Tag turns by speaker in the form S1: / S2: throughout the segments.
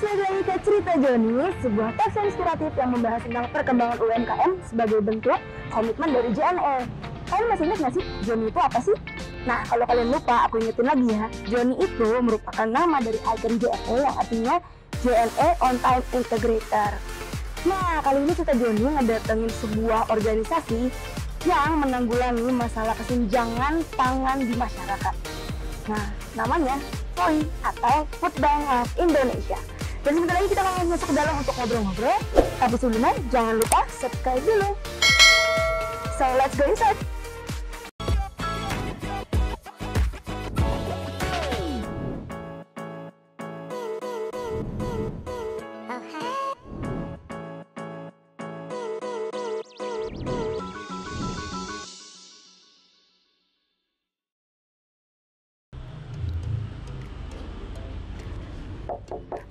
S1: balik lagi ke Cerita Joni, sebuah teks inspiratif yang membahas tentang perkembangan UMKM sebagai bentuk komitmen dari JNE. Kalian masih ingat nggak sih, Joni itu apa sih? Nah, kalau kalian lupa, aku ingetin lagi ya. Joni itu merupakan nama dari ikon JNE yang artinya JNE On Time Integrator. Nah, kali ini Cerita Joni ngedatengin sebuah organisasi yang menanggulangi masalah kesenjangan pangan di masyarakat. Nah, namanya FOI atau Food Bank of Indonesia. Dan sebentar lagi kita akan masuk ke dalam untuk ngobrol-ngobrol. Tapi sebelumnya jangan lupa subscribe dulu. So let's go inside.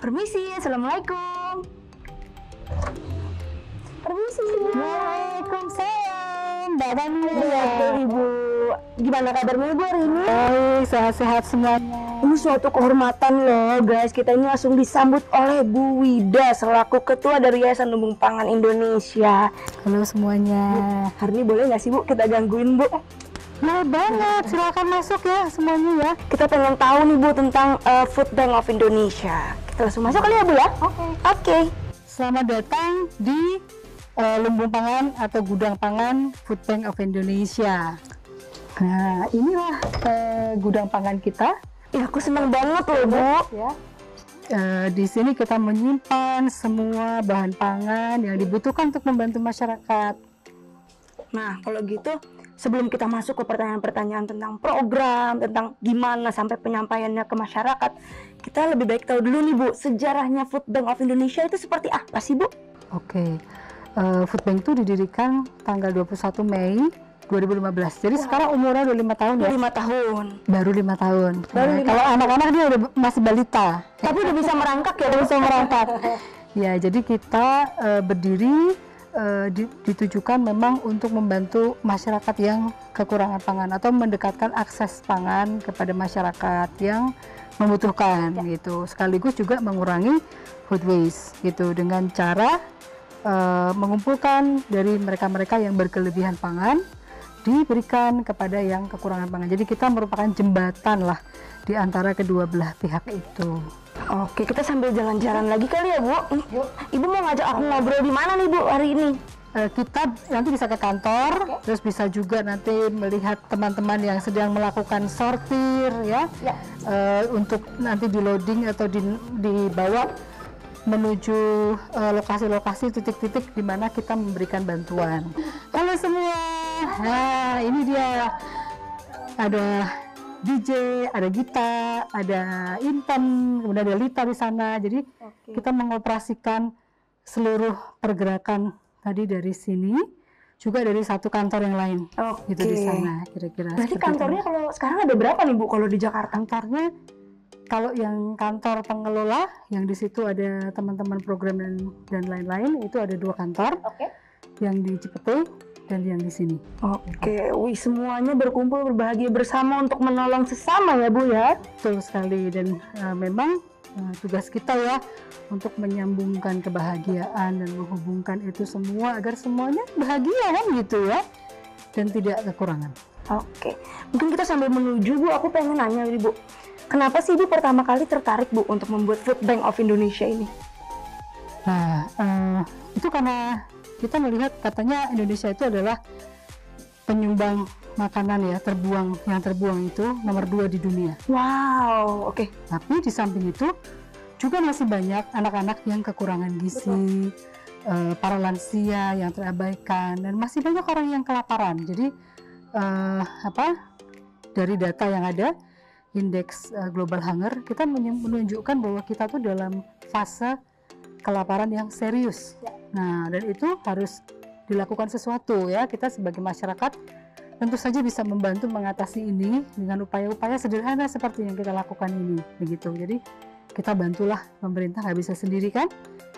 S1: Permisi, assalamualaikum. Permisi. Waalaikumsalam. Mbak Tani, Ibu. Gimana kabarnya Ibu hari ini?
S2: Baik, sehat-sehat semuanya.
S1: Ini suatu kehormatan loh guys. Kita ini langsung disambut oleh Bu Wida selaku Ketua dari Yayasan Lumbung Pangan Indonesia.
S2: Halo semuanya.
S1: Hari ini boleh nggak sih Bu kita gangguin Bu?
S2: Boleh banget, silakan masuk ya semuanya ya.
S1: Kita pengen tahu nih Bu tentang Food Bank of Indonesia. Kita langsung masuk kali ya Bu ya? Oke.
S2: Selamat datang di Lumbung Pangan atau Gudang Pangan Food Bank of Indonesia. Nah, inilah gudang pangan kita.
S1: Ya, aku senang banget loh Bu.
S2: Ya. Di sini kita menyimpan semua bahan pangan yang dibutuhkan untuk membantu masyarakat.
S1: Nah, kalau gitu sebelum kita masuk ke pertanyaan-pertanyaan tentang program, tentang gimana sampai penyampaiannya ke masyarakat, kita lebih baik tahu dulu nih Bu, sejarahnya Food Bank of Indonesia itu seperti apa sih Bu?
S2: Oke, Food Bank itu didirikan tanggal 21 Mei 2015. Jadi sekarang umurnya udah 5 tahun ya?
S1: 5 tahun.
S2: Baru 5 tahun.
S1: Baru
S2: Nah,
S1: 5
S2: kalau anak-anak dia udah masih balita.
S1: Tapi udah bisa merangkak ya?
S2: Udah bisa merangkak. Ya, jadi kita berdiri ditujukan memang untuk membantu masyarakat yang kekurangan pangan atau mendekatkan akses pangan kepada masyarakat yang membutuhkan gitu. Sekaligus juga mengurangi food waste gitu dengan cara mengumpulkan dari mereka-mereka yang berkelebihan pangan diberikan kepada yang kekurangan pangan. Jadi kita merupakan jembatan lah di antara kedua belah pihak itu.
S1: Oke, kita sambil jalan-jalan lagi kali ya Bu. Ibu mau ngajak aku ngobrol di mana nih Bu hari ini?
S2: Kita nanti bisa ke kantor, terus bisa juga nanti melihat teman-teman yang sedang melakukan sortir ya. Untuk nanti di loading atau dibawa menuju lokasi-lokasi titik-titik di mana kita memberikan bantuan. Halo semua. Nah, ini dia. Ada DJ, ada Gita, ada Intan, kemudian ada Lita di sana. Jadi kita mengoperasikan seluruh pergerakan tadi dari sini, juga dari satu kantor yang lain. Gitu di sana kira-kira.
S1: Berarti kantornya itu. Kalau sekarang ada berapa nih Bu kalau di Jakarta?
S2: Kantornya kalau yang kantor pengelola, yang di situ ada teman-teman program dan lain-lain, itu ada 2 kantor. Yang di Cipete dan yang di sini.
S1: Wih, semuanya berkumpul berbahagia bersama untuk menolong sesama ya Bu ya.
S2: Betul sekali, dan memang tugas kita ya untuk menyambungkan kebahagiaan dan menghubungkan itu semua agar semuanya bahagia kan gitu ya, dan tidak kekurangan.
S1: Mungkin kita sambil menuju Bu, aku pengen nanya nih Bu, kenapa sih Bu pertama kali tertarik Bu untuk membuat Food Bank of Indonesia ini?
S2: Nah, itu karena kita melihat katanya Indonesia itu adalah penyumbang makanan ya, yang terbuang itu nomor 2 di dunia.
S1: Wow,
S2: Tapi di samping itu juga masih banyak anak-anak yang kekurangan gizi, para lansia yang terabaikan, dan masih banyak orang yang kelaparan. Jadi dari data yang ada, indeks global hunger, kita menunjukkan bahwa kita tuh dalam fase kelaparan yang serius. Nah, dan itu harus dilakukan sesuatu ya. Kita sebagai masyarakat tentu saja bisa membantu mengatasi ini dengan upaya-upaya sederhana seperti yang kita lakukan ini, begitu. Jadi kita bantulah, pemerintah nggak bisa sendiri kan.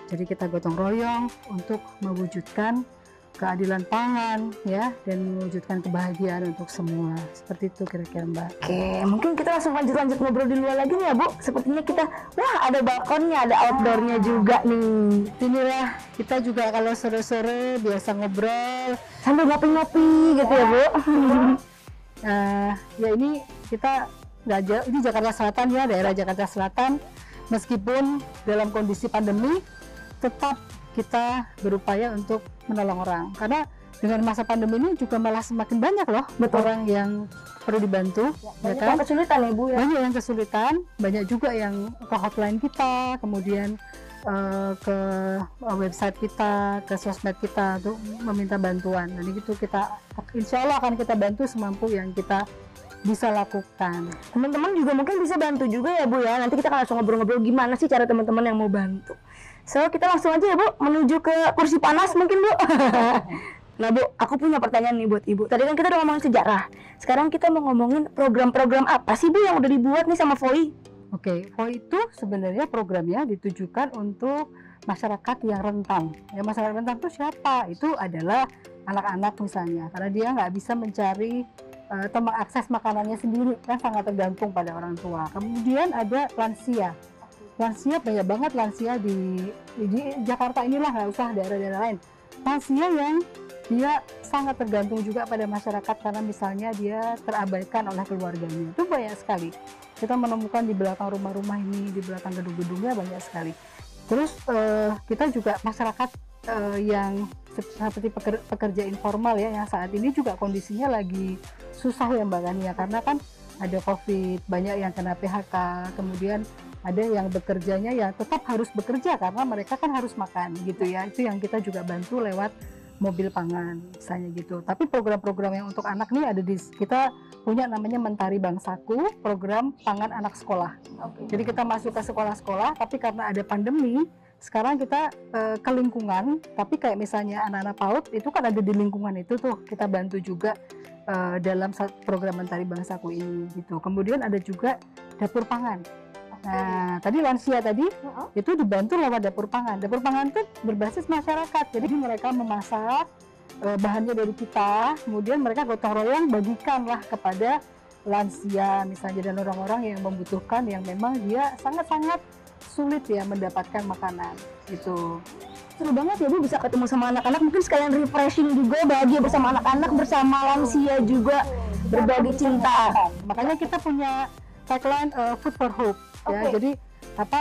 S2: Jadi kita gotong royong untuk mewujudkan keadilan pangan ya, dan mewujudkan kebahagiaan untuk semua. Seperti itu kira-kira Mbak.
S1: Oke, mungkin kita langsung lanjut ngobrol di luar lagi nih ya Bu. Sepertinya kita, wah ada balkonnya, ada outdoornya juga nih.
S2: Inilah kita juga kalau sore-sore biasa ngobrol
S1: Sambil ngopi-ngopi gitu ya Bu.
S2: Ya ini kita nggak jauh, ini Jakarta Selatan ya, daerah Jakarta Selatan. Meskipun dalam kondisi pandemi, tetap kita berupaya untuk menolong orang. Karena dengan masa pandemi ini juga malah semakin banyak loh orang yang perlu dibantu.
S1: Banyak yang kesulitan ya Bu ya.
S2: Banyak yang kesulitan, banyak juga yang ke hotline kita, kemudian ke website kita, ke sosmed kita untuk meminta bantuan. Jadi itu kita, insya Allah akan kita bantu semampu yang kita bisa lakukan.
S1: Teman-teman juga mungkin bisa bantu juga ya Bu ya. Nanti kita akan langsung ngobrol-ngobrol gimana sih cara teman-teman yang mau bantu. So kita langsung aja ya Bu, menuju ke kursi panas mungkin Bu. Nah Bu, aku punya pertanyaan nih buat Ibu. Tadi kan kita udah ngomongin sejarah. Sekarang kita mau ngomongin program-program apa sih Bu yang udah dibuat nih sama FOI?
S2: Oke, FOI itu sebenarnya programnya ditujukan untuk masyarakat yang rentan. Ya, masyarakat rentan itu siapa? Itu adalah anak-anak misalnya, karena dia nggak bisa mencari atau mengakses makanannya sendiri, kan sangat tergantung pada orang tua. Kemudian ada lansia. Lansia banyak banget lansia di Jakarta inilah, nggak usah daerah-daerah lain. Lansia yang dia sangat tergantung juga pada masyarakat karena misalnya dia terabaikan oleh keluarganya. Itu banyak sekali. Kita menemukan di belakang rumah-rumah ini, di belakang gedung-gedungnya banyak sekali. Terus kita juga masyarakat yang seperti pekerja informal ya, yang saat ini juga kondisinya lagi susah ya Mbak Kania, karena kan ada COVID, banyak yang kena PHK, kemudian ada yang bekerjanya ya tetap harus bekerja karena mereka kan harus makan gitu ya. Itu yang kita juga bantu lewat mobil pangan misalnya gitu. Tapi program-program yang untuk anak nih ada di kita punya namanya Mentari Bangsaku, program pangan anak sekolah. Jadi kita masuk ke sekolah-sekolah, tapi karena ada pandemi sekarang kita ke lingkungan, tapi kayak misalnya anak-anak PAUD itu kan ada di lingkungan itu tuh kita bantu juga dalam program Mentari Bangsaku ini gitu. Kemudian ada juga dapur pangan. Nah, tadi lansia tadi itu dibantu lewat dapur pangan. Dapur pangan itu berbasis masyarakat. Jadi mereka memasak bahannya dari kita, kemudian mereka gotong royong bagikanlah kepada lansia misalnya dan orang-orang yang membutuhkan, yang memang dia sangat-sangat sulit ya mendapatkan makanan gitu.
S1: Seru banget ya Bu bisa ketemu sama anak-anak, mungkin sekalian refreshing juga, bahagia bersama anak-anak, bersama lansia juga, berbagi cinta.
S2: Makanya kita punya tagline Food for Hope. Ya, jadi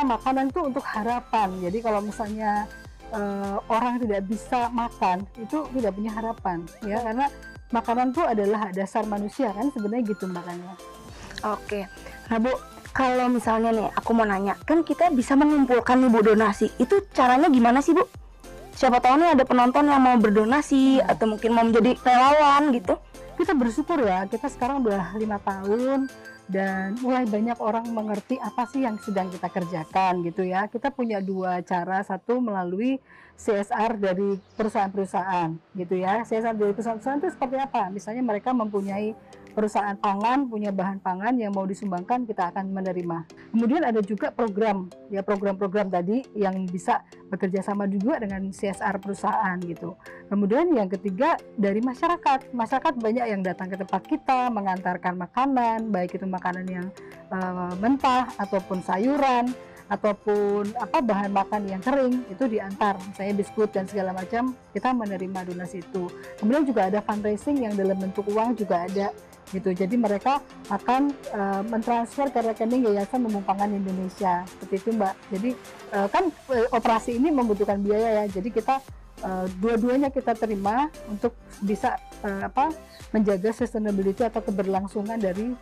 S2: makanan itu untuk harapan. Jadi kalau misalnya orang tidak bisa makan, itu tidak punya harapan ya, karena makanan itu adalah hak dasar manusia kan sebenarnya gitu makanya.
S1: Oke. Nah Bu, kalau misalnya nih aku mau nanya, kan kita bisa mengumpulkan nih Bu donasi. Itu caranya gimana sih Bu? Siapa tahu nih ada penonton yang mau berdonasi atau mungkin mau menjadi relawan gitu.
S2: Kita bersyukur ya, kita sekarang udah 5 tahun dan mulai banyak orang mengerti apa sih yang sedang kita kerjakan gitu ya. Kita punya 2 cara, satu melalui CSR dari perusahaan-perusahaan gitu ya. CSR dari perusahaan-perusahaan itu seperti apa? Misalnya mereka mempunyai perusahaan pangan, punya bahan pangan yang mau disumbangkan, kita akan menerima. Kemudian ada juga program, ya program-program tadi yang bisa bekerja sama juga dengan CSR perusahaan gitu. Kemudian yang ketiga dari masyarakat. Masyarakat banyak yang datang ke tempat kita mengantarkan makanan, baik itu makanan yang mentah ataupun sayuran ataupun bahan makan yang kering itu diantar, misalnya biskuit dan segala macam, kita menerima donasi itu. Kemudian juga ada fundraising yang dalam bentuk uang juga ada gitu. Jadi mereka akan mentransfer ke rekening Yayasan Lumbung Pangan Indonesia seperti itu Mbak. Jadi kan operasi ini membutuhkan biaya ya. Jadi kita dua-duanya kita terima untuk bisa menjaga sustainability atau keberlangsungan dari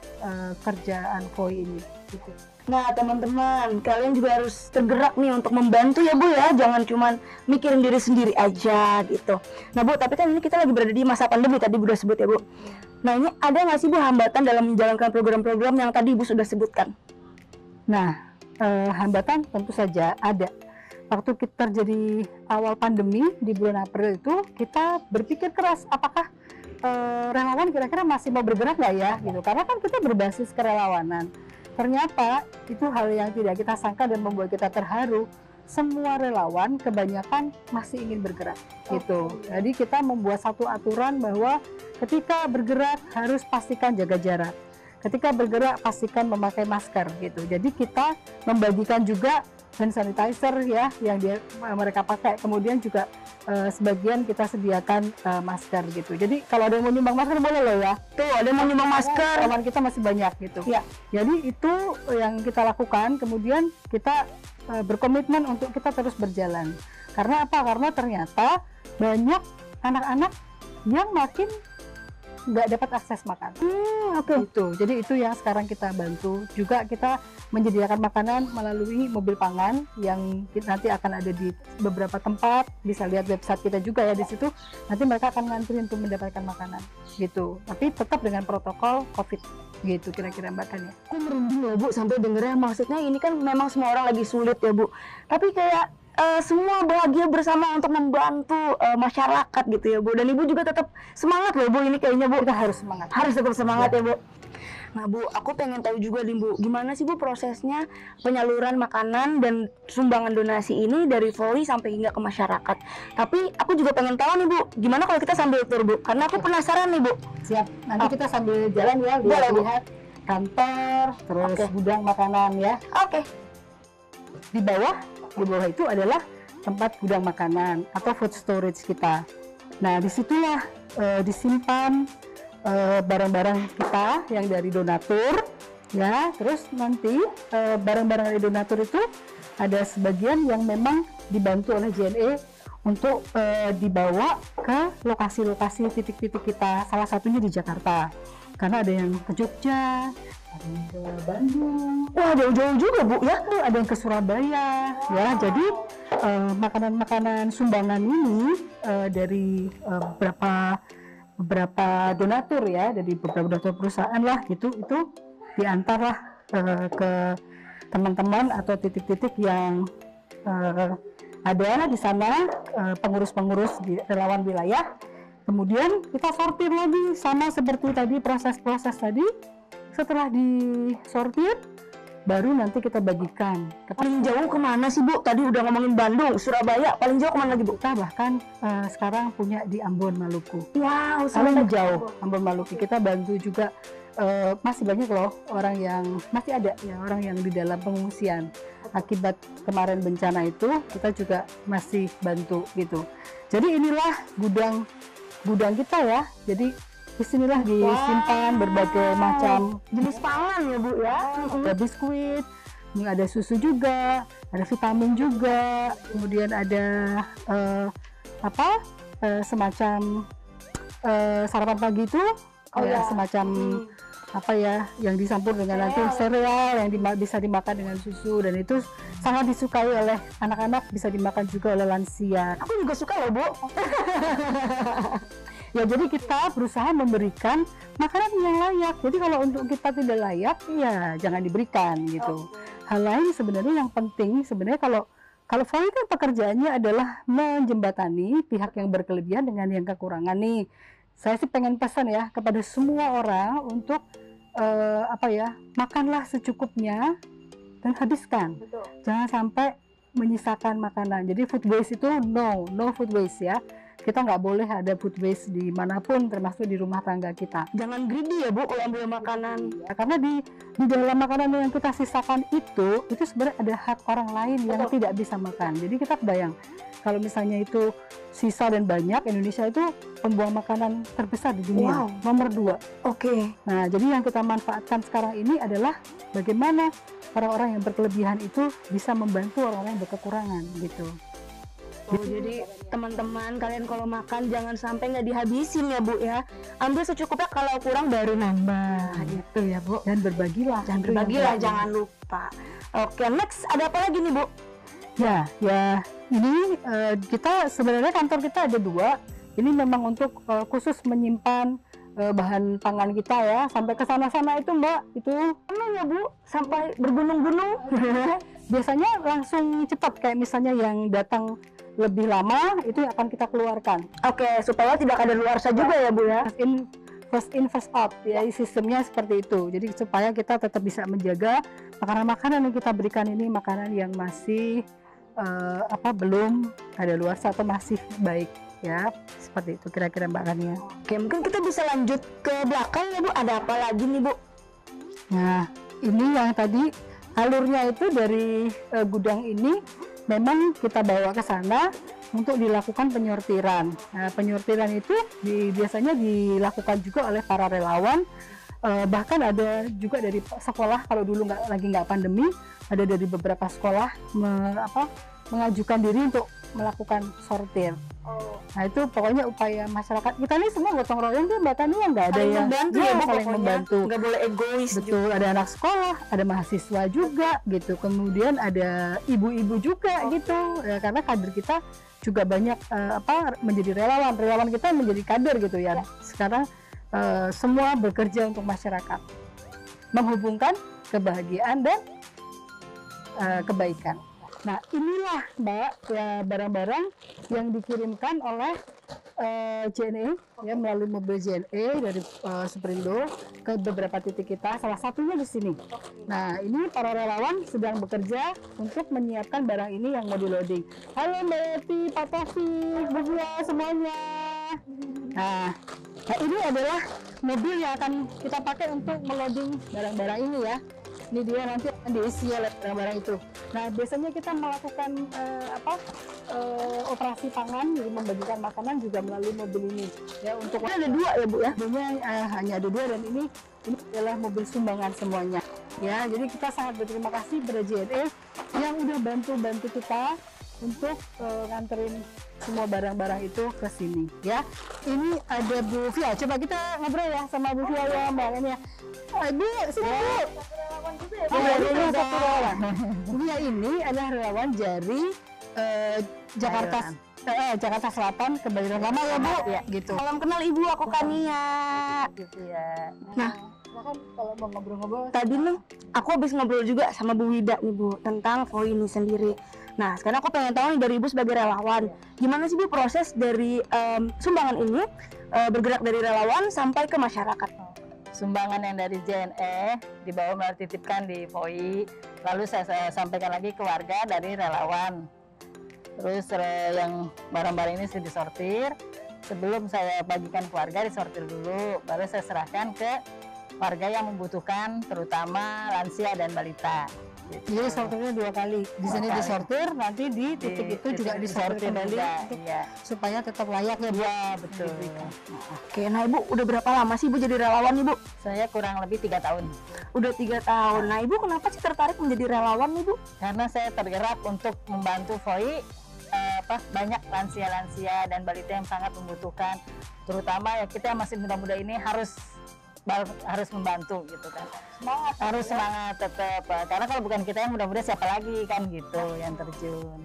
S2: kerjaan FOI ini gitu.
S1: Nah teman-teman, kalian juga harus tergerak nih untuk membantu ya Bu ya, jangan cuman mikirin diri sendiri aja gitu. Nah Bu, tapi kan ini kita lagi berada di masa pandemi, tadi Bu udah sebut ya Bu. Nah ini ada nggak sih Bu hambatan dalam menjalankan program-program yang tadi Ibu sudah sebutkan?
S2: Nah, hambatan tentu saja ada. Waktu kita terjadi awal pandemi di bulan April itu, kita berpikir keras apakah relawan kira-kira masih mau bergerak nggak ya gitu, karena kan kita berbasis kerelawanan. Ternyata itu hal yang tidak kita sangka dan membuat kita terharu. semua relawan kebanyakan masih ingin bergerak gitu. Jadi kita membuat satu aturan bahwa ketika bergerak harus pastikan jaga jarak. Ketika bergerak pastikan memakai masker gitu. Jadi kita membagikan juga hand sanitizer ya yang mereka pakai. Kemudian juga sebagian kita sediakan masker gitu. Jadi kalau ada yang mau nyumbang masker boleh loh ya.
S1: Tuh, ada yang mau nyumbang masker.
S2: Relawan kita masih banyak gitu.
S1: Ya.
S2: Jadi itu yang kita lakukan. Kemudian kita berkomitmen untuk kita terus berjalan. Karena apa? Karena ternyata banyak anak-anak yang makin nggak dapat akses makan. Itu. Jadi itu yang sekarang kita bantu. Juga kita menyediakan makanan melalui mobil pangan yang nanti akan ada di beberapa tempat. Bisa lihat website kita juga ya di situ. Nanti mereka akan ngantri untuk mendapatkan makanan. Gitu. Tapi tetap dengan protokol COVID. Gitu kira-kira Mbak Kan ya.
S1: Aku merinding loh Bu sampai dengernya. Maksudnya ini kan memang semua orang lagi sulit ya Bu. Tapi kayak semua bahagia bersama untuk membantu masyarakat gitu ya Bu. Dan Ibu juga tetap semangat loh Bu, ini kayaknya Bu.
S2: Kita harus semangat.
S1: Harus tetap semangat ya Bu. Nah Bu, aku pengen tahu juga nih Bu, gimana sih Bu prosesnya penyaluran makanan dan sumbangan donasi ini dari Volley sampai hingga ke masyarakat. Tapi aku juga pengen tahu nih Bu, gimana kalau kita sambil tur Bu? Karena aku penasaran nih Bu.
S2: Siap, nanti kita sambil jalan ya, lihat kantor, terus gudang makanan ya.
S1: Oke.
S2: Di bawah itu adalah tempat gudang makanan atau food storage kita. Nah disitulah disimpan barang-barang kita yang dari donatur ya. Terus nanti barang-barang dari donatur itu ada sebagian yang memang dibantu oleh JNE untuk dibawa ke lokasi-lokasi titik-titik kita, salah satunya di Jakarta karena ada yang ke Jogja, ada yang ke Bandung.
S1: Wah jauh-jauh juga Bu ya.
S2: Ada yang ke Surabaya ya. Jadi makanan-makanan sumbangan ini dari beberapa donatur ya, dari beberapa donatur perusahaan lah gitu, itu diantarlah ke teman-teman atau titik-titik yang ada di sana, pengurus-pengurus di relawan wilayah. Kemudian kita sortir lagi sama seperti tadi, proses-proses tadi. Setelah disortir baru nanti kita bagikan.
S1: Paling jauh kemana sih Bu? Tadi udah ngomongin Bandung, Surabaya, paling jauh kemana lagi Bu?
S2: Kita bahkan sekarang punya di Ambon, Maluku.
S1: Wow,
S2: paling jauh Ambon, Maluku. Kita bantu juga, masih banyak loh orang yang masih ada ya, orang yang di dalam pengungsian akibat kemarin bencana itu. Kita juga masih bantu gitu. Jadi inilah gudang kita ya. Jadi disinilah disimpan berbagai macam
S1: jenis pangan ya Bu ya.
S2: Ada biskuit, ada susu juga, ada vitamin juga, kemudian ada semacam sarapan pagi itu semacam apa ya yang dicampur dengan nanti sereal yang bisa dimakan dengan susu, dan itu sangat disukai oleh anak-anak, bisa dimakan juga oleh lansia.
S1: Aku juga suka loh Bu.
S2: Ya jadi kita berusaha memberikan makanan yang layak. Jadi kalau untuk kita tidak layak, ya jangan diberikan gitu. Hal lain sebenarnya yang penting sebenarnya kalau Volley kan pekerjaannya adalah menjembatani pihak yang berkelebihan dengan yang kekurangan nih. Saya sih pengen pesan ya kepada semua orang untuk makanlah secukupnya dan habiskan.
S1: Betul.
S2: Jangan sampai menyisakan makanan. Jadi food waste itu no food waste ya. Kita nggak boleh ada food waste dimanapun, termasuk di rumah tangga kita.
S1: Jangan greedy ya Bu kalau ambil makanan.
S2: Ya, karena di dalam makanan yang kita sisakan itu sebenarnya ada hak orang lain yang tidak bisa makan. Jadi kita bayang kalau misalnya itu sisa dan banyak, Indonesia itu pembuang makanan terbesar di dunia, nomor 2.
S1: Oke.
S2: Nah jadi yang kita manfaatkan sekarang ini adalah bagaimana orang-orang yang berkelebihan itu bisa membantu orang-orang yang berkekurangan gitu.
S1: Jadi teman-teman, kalian kalau makan jangan sampai nggak dihabisin ya Bu ya. Ambil secukupnya, kalau kurang baru nambah gitu ya Bu.
S2: Dan berbagilah.
S1: Jangan lupa. Oke, next ada apa lagi nih Bu?
S2: Ya ini kita sebenarnya kantor kita ada 2. Ini memang untuk khusus menyimpan bahan pangan kita ya, sampai ke sana-sana itu Mbak, itu
S1: ya Bu, sampai bergunung-gunung.
S2: Biasanya langsung cepat, kayak misalnya yang datang lebih lama itu akan kita keluarkan.
S1: Oke, supaya tidak ada luarsa juga ya Bu ya.
S2: First in first out ya, sistemnya seperti itu. Jadi supaya kita tetap bisa menjaga makanan-makanan yang kita berikan ini makanan yang masih belum ada luar atau masih baik ya, seperti itu kira-kira Mbak Kania.
S1: Oke, mungkin kita bisa lanjut ke belakang ya Bu, ada apa lagi nih Bu?
S2: Nah, ini yang tadi alurnya itu dari gudang ini memang kita bawa ke sana untuk dilakukan penyortiran. Nah, penyortiran itu biasanya dilakukan juga oleh para relawan. Bahkan ada juga dari sekolah, kalau dulu nggak pandemi, ada dari beberapa sekolah mengajukan diri untuk melakukan sortir. Nah, itu pokoknya upaya masyarakat kita ini semua gotong royong tuh Mbak Tani, nggak ada yang
S1: membantu ya,
S2: saling membantu.
S1: Nggak boleh egois.
S2: Betul, ada anak sekolah, ada mahasiswa juga gitu, kemudian ada ibu-ibu juga gitu ya, karena kader kita juga banyak menjadi relawan kita menjadi kader gitu ya. Sekarang semua bekerja untuk masyarakat, menghubungkan kebahagiaan dan kebaikan. Nah, inilah Mbak ya, barang-barang yang dikirimkan oleh JNE ya, melalui mobil JNE dari Superindo ke beberapa titik kita, salah satunya di sini. Nah, ini para relawan sedang bekerja untuk menyiapkan barang ini yang mau di loading. Halo Mbak Yeti, Pak Taufik, Bu Fia, semuanya. Nah, ini adalah mobil yang akan kita pakai untuk meloading barang-barang ini ya. Ini dia nanti akan diisi oleh barang-barang itu. Nah, biasanya kita melakukan operasi pangan, jadi membagikan makanan juga melalui mobil ini. Ya, untuk
S1: ada dua ya Bu ya?
S2: Hanya ada dua, dan ini adalah mobil sumbangan semuanya. Ya, jadi kita sangat berterima kasih kepada JNE yang udah bantu kita untuk nganterin semua barang-barang itu ke sini ya. Ini ada Bu Fia, coba kita ngobrol ya sama Bu Fia ya Mbak Ania. Bu, sini Bu. Ini satu relawan. Bu Fia ini adalah relawan dari Jakarta Selatan ke Balikpapan Lama ya Bu, ya gitu.
S1: Salam kenal Ibu, aku Kania.
S2: Gitu ya.
S1: Nah,
S2: kalau mau ngobrol-ngobrol
S1: tadi nih aku habis ngobrol juga sama Bu Wida nih Bu tentang VOI ini sendiri. Nah, sekarang aku pengen tahu nih dari Ibu sebagai relawan, gimana sih Bu proses dari sumbangan ini bergerak dari relawan sampai ke masyarakat?
S3: Sumbangan yang dari JNE dibawa melalui titipkan di VOI, lalu saya sampaikan lagi ke warga dari relawan. Terus yang barang-barang ini sudah disortir, sebelum saya bagikan ke warga disortir dulu, baru saya serahkan ke warga yang membutuhkan, terutama lansia dan balita.
S2: Jadi sortirnya 2 kali. Di sini disortir, nanti di titik itu juga disortir kembali supaya tetap layak ya Bu.
S3: Ya, betul.
S1: Oke, nah Ibu udah berapa lama sih Ibu jadi relawan Ibu?
S3: Saya kurang lebih 3 tahun.
S1: Udah 3 tahun. Nah Ibu kenapa sih tertarik menjadi relawan Ibu?
S3: Karena saya tergerak untuk membantu VOI, banyak lansia-lansia dan balita yang sangat membutuhkan, terutama ya kita yang masih muda-muda ini harus membantu gitu kan. Harus semangat tetap, karena kalau bukan kita yang muda-muda siapa lagi kan gitu yang terjun.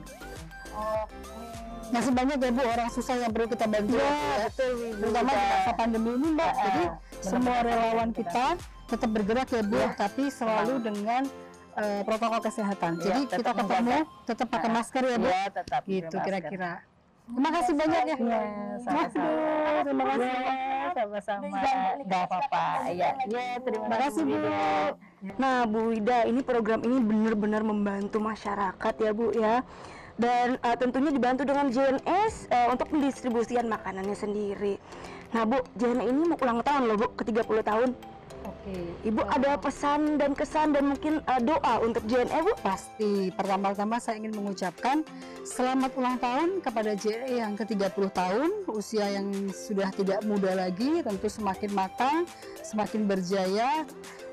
S2: Masih banyak ya Bu orang susah yang perlu kita bantu ya, terutama di masa pandemi ini Mbak. Jadi semua relawan kita tetap bergerak ya Bu, tapi selalu dengan protokol kesehatan. Jadi kita ketemu tetap pakai masker ya Bu.
S3: Ya, tetap
S2: Gitu
S3: pakai masker.
S2: kira-kira. Terima kasih banyak ya.
S3: Sama-sama.
S2: Terima kasih.
S3: Sama-sama. Gak apa-apa. Ya, terima kasih Bu.
S1: Nah Bu Wida, ini program ini benar-benar membantu masyarakat ya Bu ya. Dan tentunya dibantu dengan JNS untuk pendistribusian makanannya sendiri. Nah Bu, JNS ini mau ulang tahun loh Bu, ke 30 tahun.
S2: Oke.
S1: Ibu ada pesan dan kesan dan mungkin doa untuk JNE Bu?
S2: Pasti. Pertama-tama saya ingin mengucapkan selamat ulang tahun kepada JNE yang ke-30 tahun, usia yang sudah tidak muda lagi, tentu semakin matang, semakin berjaya,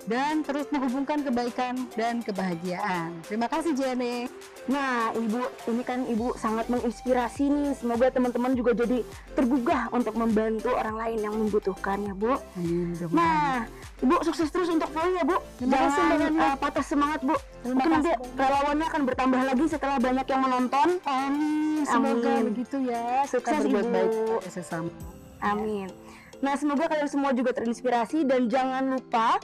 S2: dan terus menghubungkan kebaikan dan kebahagiaan. Terima kasih JNE.
S1: Nah Ibu, ini kan Ibu sangat menginspirasi nih. Semoga teman-teman juga jadi tergugah untuk membantu orang lain yang membutuhkan ya Bu. Nah Ibu sukses terus untuk VOI ya Bu. Jangan patah semangat Bu. Mungkin nanti relawannya akan bertambah lagi setelah banyak yang menonton.
S2: Amin. Semoga begitu ya.
S1: Sukses
S2: berbuat
S1: Ibu.
S2: baik sesama.
S1: Amin. Nah semoga kalian semua juga terinspirasi, dan jangan lupa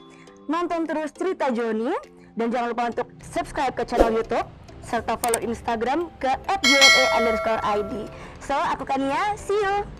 S1: nonton terus Cerita Joni, dan jangan lupa untuk subscribe ke channel YouTube serta follow Instagram ke @jne_id. So aku Kania, see you.